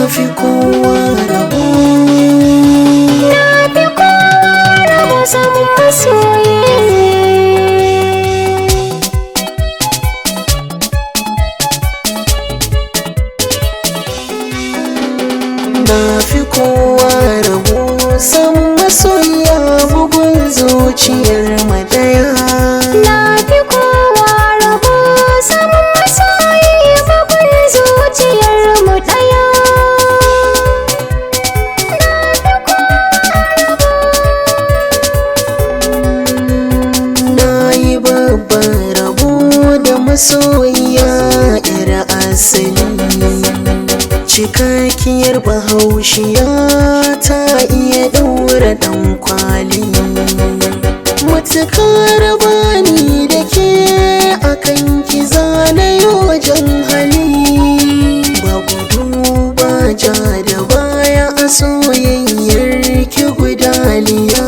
fi kowa rabo, na fi kowa rabo samun masoyi. na fi kowa rabo samun masoya bugun zuciyar mu daya. Na fi kowa rabo samun masoyi bugun zuciyar mu ɗaya. Na yi babban rabo da masoyiya 'yar asali, cikakkiyar bahaushiya ta iya ɗaura ɗan kwali. Matukar bani da ke akan ki zanayo jan hali, ba gudu ba ja da baya a soyayyar ki gudaliya.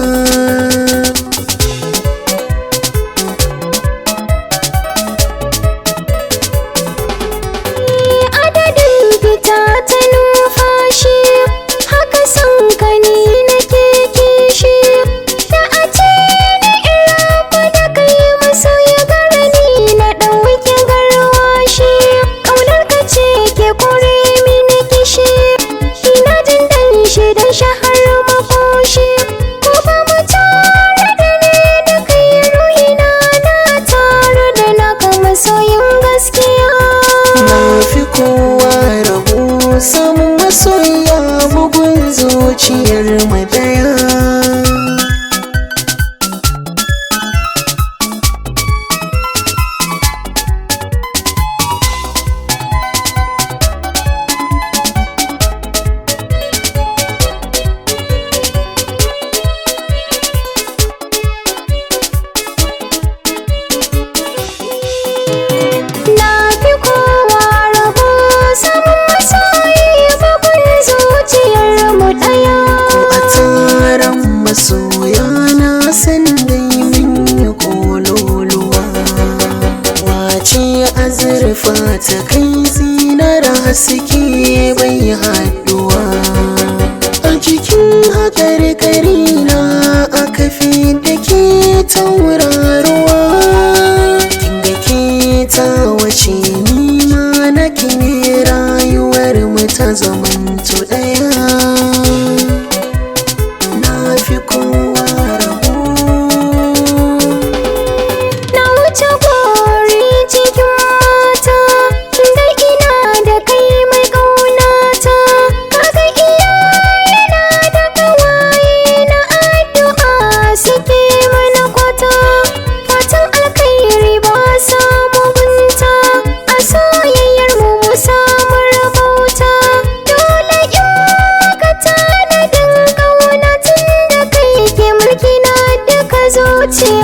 Adadin fita ta numfashi haka son ka ni nake kishi, da a ce ni in rabu da kai masoya gara ni na ɗauki garwashi. Ƙaunar ka ce ke kore mini kishi, ina jin danshi dan shahar makoshi. Ko ba mu tare da ni da kai ruhina na tare da naka masoyin gaskiya. Na fi kowa rabo samun masoya bugun zuciyar mu daya. Na fi kowa rabo samun masoyi bugun zuciyar mu ɗaya. Ko a taron masoya na san dai min yi kololuwa, wace azurfa ta kai zinar haske bai haɗuwa. A cikin haƙarƙari na aka fi da ke tauraruwa, kinga ke ta wace nima na kine rayuwar mu ta zamanto ɗaya. Na fi kowa rabo, Na wuce gori cikin mata, tunda ina da kai mai ƙaunata. Kaga iyayena da ƙawaye na addu'a suke mana kwata. Fatan alkhairi ba sa mugunta, a soyayyar mu mu samu rabauta. Dole in maka tanadin ƙauna, tunda kai ke mulki na duka zuciya.